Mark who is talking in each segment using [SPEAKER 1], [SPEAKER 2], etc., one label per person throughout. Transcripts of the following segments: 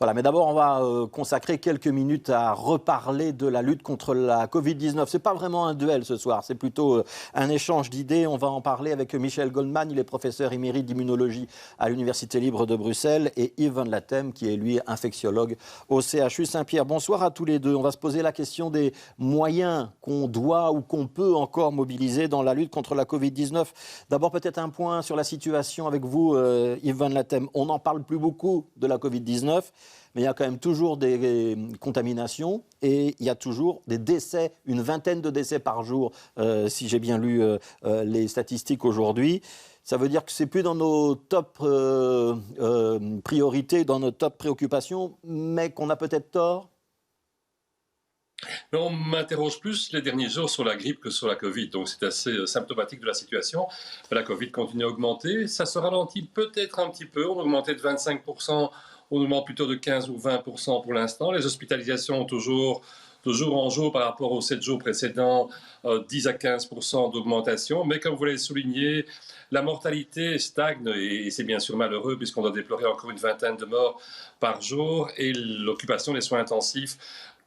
[SPEAKER 1] Voilà, mais d'abord, on va consacrer quelques minutes à reparler de la lutte contre la Covid-19. Ce n'est pas vraiment un duel ce soir, c'est plutôt un échange d'idées. On va en parler avec Michel Goldman, il est professeur émérite d'immunologie à l'Université libre de Bruxelles, et Yves Van Latem, qui est lui infectiologue au CHU Saint-Pierre. Bonsoir à tous les deux. On va se poser la question des moyens qu'on doit ou qu'on peut encore mobiliser dans la lutte contre la Covid-19. D'abord, peut-être un point sur la situation avec vous, Yves Van Latem. On n'en parle plus beaucoup de la Covid-19. Mais il y a quand même toujours des contaminations et il y a toujours des décès, une vingtaine de décès par jour, si j'ai bien lu les statistiques aujourd'hui. Ça veut dire que c'est plus dans nos top priorités, dans nos top préoccupations, mais qu'on a peut-être tort.
[SPEAKER 2] Mais on m'interroge plus les derniers jours sur la grippe que sur la Covid, donc c'est assez symptomatique de la situation. La Covid continue à augmenter, ça se ralentit peut-être un petit peu, on augmentait de 25%, on augmente plutôt de 15 ou 20% pour l'instant. Les hospitalisations ont toujours en jour par rapport aux 7 jours précédents, 10 à 15% d'augmentation. Mais comme vous l'avez souligné, la mortalité stagne et c'est bien sûr malheureux puisqu'on doit déplorer encore une vingtaine de morts par jour et l'occupation des soins intensifs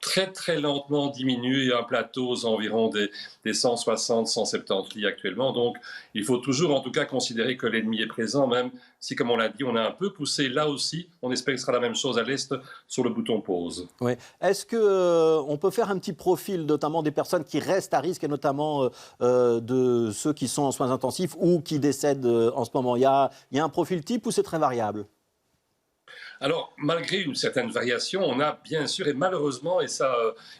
[SPEAKER 2] très lentement diminue à un plateau aux environs des 160, 170 lits actuellement. Donc il faut toujours en tout cas considérer que l'ennemi est présent, même si, comme on l'a dit, on a un peu poussé là aussi. On espère que ce sera la même chose à l'Est sur le bouton pause.
[SPEAKER 1] Oui. Est-ce qu'on peut faire un petit profil, notamment des personnes qui restent à risque, et notamment de ceux qui sont en soins intensifs ou qui décèdent en ce moment? Il y a un profil type ou c'est très variable?
[SPEAKER 2] Alors, malgré une certaine variation, on a bien sûr, et malheureusement, et ça,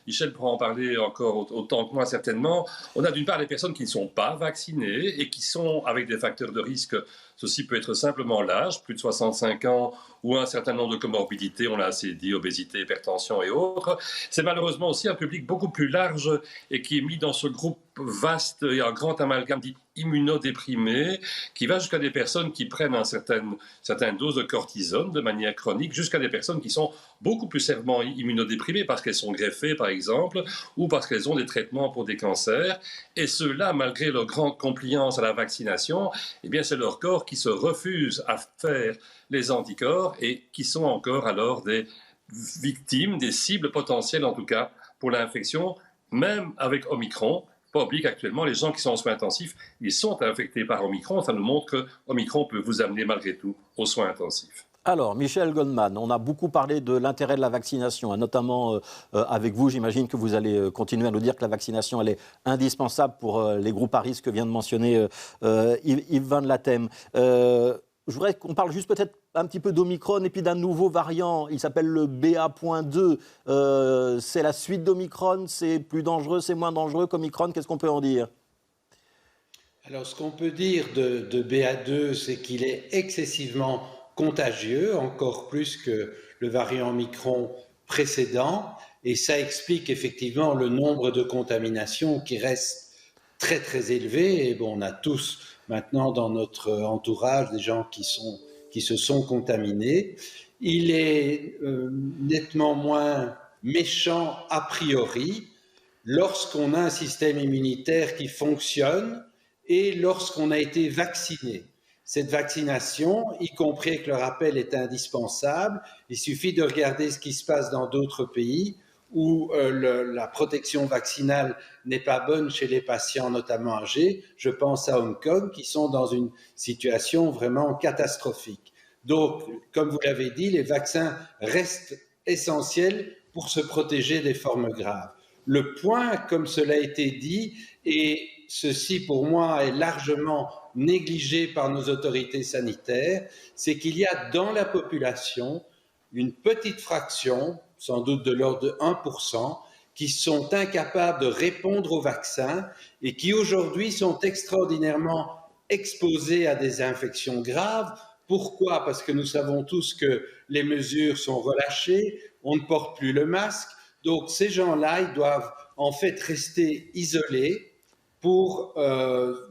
[SPEAKER 2] Michel pourra en parler encore autant que moi certainement, on a d'une part des personnes qui ne sont pas vaccinées et qui sont avec des facteurs de risque. Ceci peut être simplement l'âge, plus de 65 ans, ou un certain nombre de comorbidités, on l'a assez dit, obésité, hypertension et autres. C'est malheureusement aussi un public beaucoup plus large et qui est mis dans ce groupe vaste et un grand amalgame dit immunodéprimé, qui va jusqu'à des personnes qui prennent certaine dose de cortisone de manière chronique, jusqu'à des personnes qui sont beaucoup plus sévèrement immunodéprimées parce qu'elles sont greffées, par exemple, ou parce qu'elles ont des traitements pour des cancers. Et ceux-là, malgré leur grande compliance à la vaccination, eh bien, c'est leur corps qui se refuse à faire les anticorps et qui sont encore alors des victimes, des cibles potentielles en tout cas pour l'infection, même avec Omicron. Pas oublier qu'actuellement, les gens qui sont en soins intensifs, ils sont infectés par Omicron. Ça nous montre que Omicron peut vous amener malgré tout aux soins intensifs.
[SPEAKER 1] Alors, Michel Goldman, on a beaucoup parlé de l'intérêt de la vaccination, notamment avec vous. J'imagine que vous allez continuer à nous dire que la vaccination elle est indispensable pour les groupes à risque que vient de mentionner Yves Van Latem. Je voudrais qu'on parle juste peut-être un petit peu d'Omicron et puis d'un nouveau variant. Il s'appelle le BA.2. C'est la suite d'Omicron. C'est plus dangereux, c'est moins dangereux qu'Omicron. Qu'est-ce qu'on peut en dire?
[SPEAKER 3] Alors, ce qu'on peut dire de BA2, c'est qu'il est excessivement contagieux, encore plus que le variant Omicron précédent. Et ça explique effectivement le nombre de contaminations qui reste très élevé. Et bon, on a tous maintenant dans notre entourage des gens qui se sont contaminés. Il est nettement moins méchant a priori lorsqu'on a un système immunitaire qui fonctionne et lorsqu'on a été vacciné. Cette vaccination, y compris avec le rappel, est indispensable. Il suffit de regarder ce qui se passe dans d'autres pays où la protection vaccinale n'est pas bonne chez les patients, notamment âgés. Je pense à Hong Kong, qui sont dans une situation vraiment catastrophique. Donc, comme vous l'avez dit, les vaccins restent essentiels pour se protéger des formes graves. Le point, comme cela a été dit, et ceci pour moi est largement négligé par nos autorités sanitaires, c'est qu'il y a dans la population une petite fraction, sans doute de l'ordre de 1%, qui sont incapables de répondre au vaccin et qui aujourd'hui sont extraordinairement exposés à des infections graves. Pourquoi? Parce que nous savons tous que les mesures sont relâchées, on ne porte plus le masque, donc ces gens-là, ils doivent en fait rester isolés pour,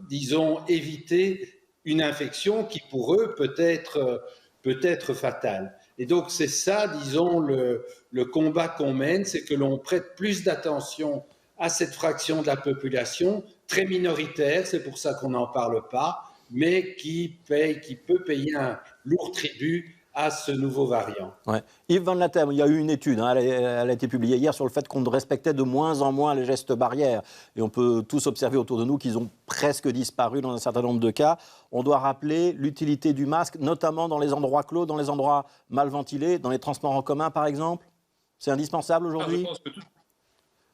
[SPEAKER 3] disons, éviter une infection qui pour eux peut être fatale. Et donc c'est ça, disons, le combat qu'on mène, c'est que l'on prête plus d'attention à cette fraction de la population, très minoritaire, c'est pour ça qu'on n'en parle pas, mais qui peut payer un lourd tribut à ce nouveau variant.
[SPEAKER 1] Ouais. Yves Van Latem, il y a eu une étude, hein, elle a été publiée hier sur le fait qu'on respectait de moins en moins les gestes barrières. Et on peut tous observer autour de nous qu'ils ont presque disparu dans un certain nombre de cas. On doit rappeler l'utilité du masque, notamment dans les endroits clos, dans les endroits mal ventilés, dans les transports en commun par exemple. C'est indispensable aujourd'hui ?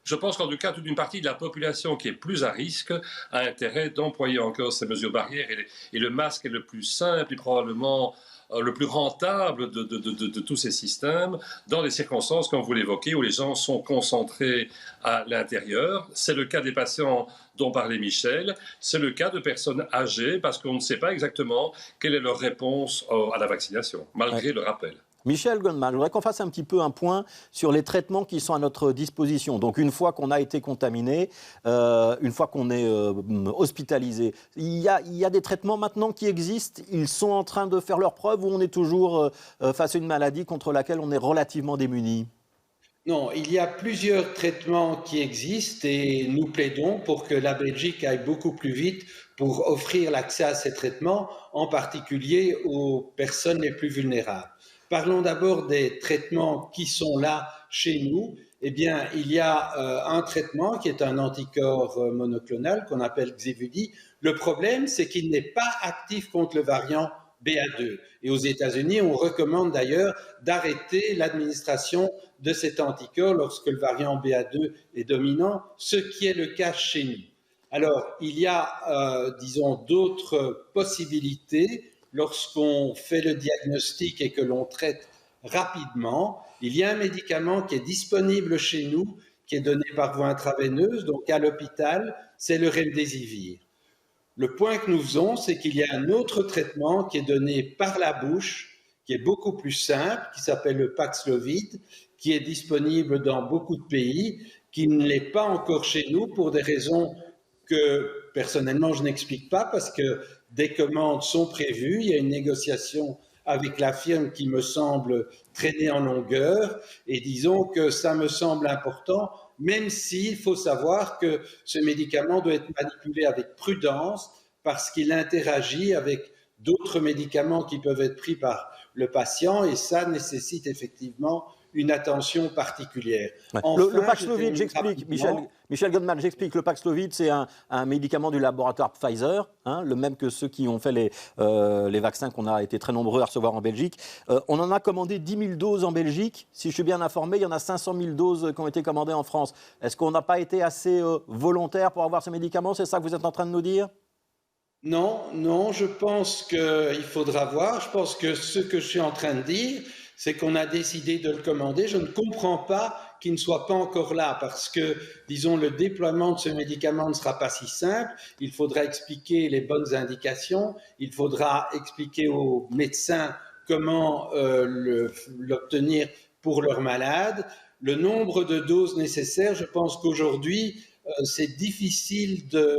[SPEAKER 2] Je pense qu'en tout cas, toute une partie de la population qui est plus à risque a intérêt d'employer encore ces mesures barrières. Et le masque est le plus simple et probablement le plus rentable de tous ces systèmes dans des circonstances, comme vous l'évoquez, où les gens sont concentrés à l'intérieur. C'est le cas des patients dont parlait Michel. C'est le cas de personnes âgées parce qu'on ne sait pas exactement quelle est leur réponse à la vaccination, malgré le rappel.
[SPEAKER 1] Michel Goldman, je voudrais qu'on fasse un petit peu un point sur les traitements qui sont à notre disposition. Donc une fois qu'on a été contaminé, une fois qu'on est hospitalisé, il y a des traitements maintenant qui existent, ils sont en train de faire leurs preuves ou on est toujours face à une maladie contre laquelle on est relativement démuni ?
[SPEAKER 3] Non, il y a plusieurs traitements qui existent et nous plaidons pour que la Belgique aille beaucoup plus vite pour offrir l'accès à ces traitements, en particulier aux personnes les plus vulnérables. Parlons d'abord des traitements qui sont là chez nous. Eh bien, il y a un traitement qui est un anticorps monoclonal qu'on appelle Xevudy. Le problème, c'est qu'il n'est pas actif contre le variant BA2. Et aux États-Unis, on recommande d'ailleurs d'arrêter l'administration de cet anticorps lorsque le variant BA2 est dominant, ce qui est le cas chez nous. Alors, il y a, disons, d'autres possibilités. Lorsqu'on fait le diagnostic et que l'on traite rapidement, il y a un médicament qui est disponible chez nous, qui est donné par voie intraveineuse, donc à l'hôpital, c'est le Remdesivir. Le point que nous faisons, c'est qu'il y a un autre traitement qui est donné par la bouche, qui est beaucoup plus simple, qui s'appelle le Paxlovid, qui est disponible dans beaucoup de pays, qui ne l'est pas encore chez nous pour des raisons que personnellement je n'explique pas parce que des commandes sont prévues, il y a une négociation avec la firme qui me semble traîner en longueur et disons que ça me semble important, même s'il faut savoir que ce médicament doit être manipulé avec prudence parce qu'il interagit avec d'autres médicaments qui peuvent être pris par le patient et ça nécessite effectivement une attention particulière.
[SPEAKER 1] Ouais. Enfin, le Paxlovid, j'explique, Michel Goldman, j'explique, le Paxlovid, c'est un médicament du laboratoire Pfizer, hein, le même que ceux qui ont fait les vaccins qu'on a été très nombreux à recevoir en Belgique. On en a commandé 10 000 doses en Belgique. Si je suis bien informé, il y en a 500 000 doses qui ont été commandées en France. Est-ce qu'on n'a pas été assez volontaire pour avoir ce médicament ? C'est ça que vous êtes en train de nous dire ?
[SPEAKER 3] Non, je pense qu'il faudra voir. Je pense que ce que je suis en train de dire, c'est qu'on a décidé de le commander. Je ne comprends pas qu'il ne soit pas encore là parce que, disons, le déploiement de ce médicament ne sera pas si simple. Il faudra expliquer les bonnes indications. Il faudra expliquer aux médecins comment l'obtenir pour leurs malades. Le nombre de doses nécessaires, je pense qu'aujourd'hui, c'est difficile de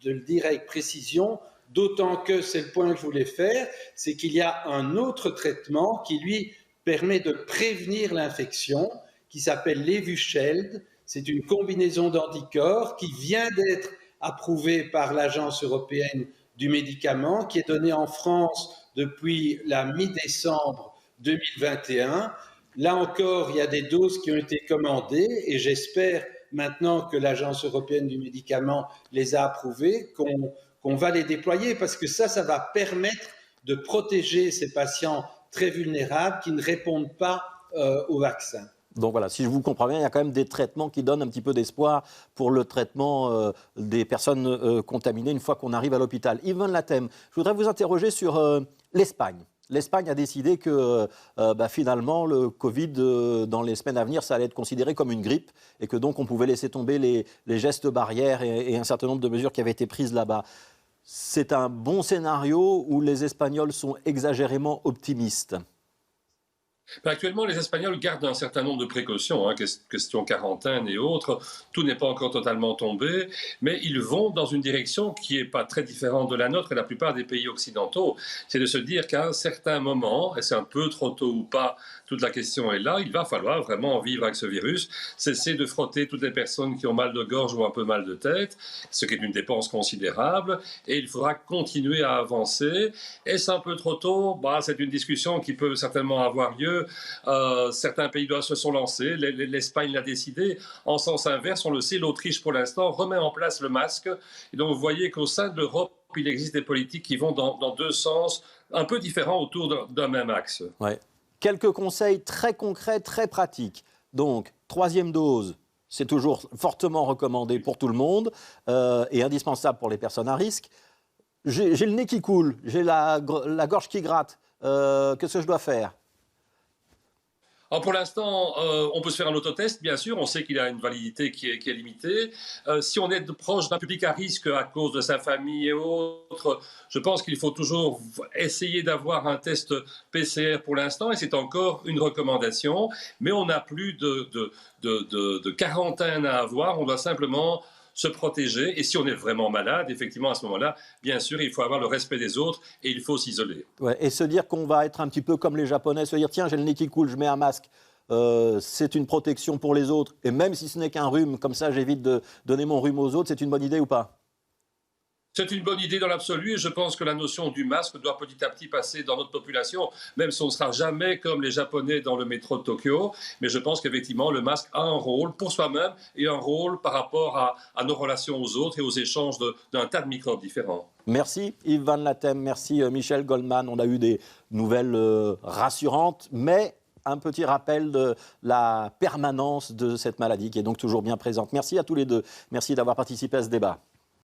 [SPEAKER 3] le dire avec précision, d'autant que c'est le point que je voulais faire, c'est qu'il y a un autre traitement qui, lui, permet de prévenir l'infection, qui s'appelle l'Evusheld. C'est une combinaison d'anticorps qui vient d'être approuvée par l'Agence européenne du médicament, qui est donnée en France depuis la mi-décembre 2021. Là encore, il y a des doses qui ont été commandées et j'espère maintenant que l'Agence européenne du médicament les a approuvées, qu'on va les déployer parce que ça va permettre de protéger ces patients très vulnérables qui ne répondent pas au vaccin.
[SPEAKER 1] Donc voilà, si je vous comprends bien, il y a quand même des traitements qui donnent un petit peu d'espoir pour le traitement des personnes contaminées une fois qu'on arrive à l'hôpital. Yves Van Latem, je voudrais vous interroger sur l'Espagne. L'Espagne a décidé que finalement le Covid, dans les semaines à venir, ça allait être considéré comme une grippe et que donc on pouvait laisser tomber les gestes barrières et un certain nombre de mesures qui avaient été prises là-bas. C'est un bon scénario où les Espagnols sont exagérément optimistes?
[SPEAKER 2] Actuellement, les Espagnols gardent un certain nombre de précautions, hein, question quarantaine et autres. Tout n'est pas encore totalement tombé, mais ils vont dans une direction qui n'est pas très différente de la nôtre et la plupart des pays occidentaux. C'est de se dire qu'à un certain moment, et c'est un peu trop tôt ou pas, toute la question est là, il va falloir vraiment vivre avec ce virus, cesser de frotter toutes les personnes qui ont mal de gorge ou un peu mal de tête, ce qui est une dépense considérable, et il faudra continuer à avancer. Est-ce un peu trop tôt? C'est une discussion qui peut certainement avoir lieu. Certains pays se sont lancés, l'Espagne l'a décidé. En sens inverse, on le sait, l'Autriche pour l'instant remet en place le masque. Et donc vous voyez qu'au sein de l'Europe, il existe des politiques qui vont dans deux sens un peu différents autour d'un même axe.
[SPEAKER 1] Ouais. Quelques conseils très concrets, très pratiques. Donc, 3e dose, c'est toujours fortement recommandé pour tout le monde et indispensable pour les personnes à risque. J'ai le nez qui coule, j'ai la gorge qui gratte. Qu'est-ce que je dois faire ?
[SPEAKER 2] Alors pour l'instant, on peut se faire un autotest, bien sûr. On sait qu'il a une validité qui est limitée. Si on est proche d'un public à risque à cause de sa famille et autres, je pense qu'il faut toujours essayer d'avoir un test PCR pour l'instant, et c'est encore une recommandation. Mais on n'a plus de quarantaine à avoir. On doit simplement se protéger. Et si on est vraiment malade, effectivement, à ce moment-là, bien sûr, il faut avoir le respect des autres et il faut s'isoler.
[SPEAKER 1] Ouais, et se dire qu'on va être un petit peu comme les Japonais, se dire tiens, j'ai le nez qui coule, je mets un masque. C'est une protection pour les autres. Et même si ce n'est qu'un rhume, comme ça, j'évite de donner mon rhume aux autres. C'est une bonne idée ou pas ?
[SPEAKER 2] C'est une bonne idée dans l'absolu et je pense que la notion du masque doit petit à petit passer dans notre population, même si on ne sera jamais comme les Japonais dans le métro de Tokyo. Mais je pense qu'effectivement, le masque a un rôle pour soi-même et un rôle par rapport à nos relations aux autres et aux échanges d'un tas de microbes différents.
[SPEAKER 1] Merci Yves Van Latem, merci Michel Goldman. On a eu des nouvelles rassurantes, mais un petit rappel de la permanence de cette maladie qui est donc toujours bien présente. Merci à tous les deux. Merci d'avoir participé à ce débat.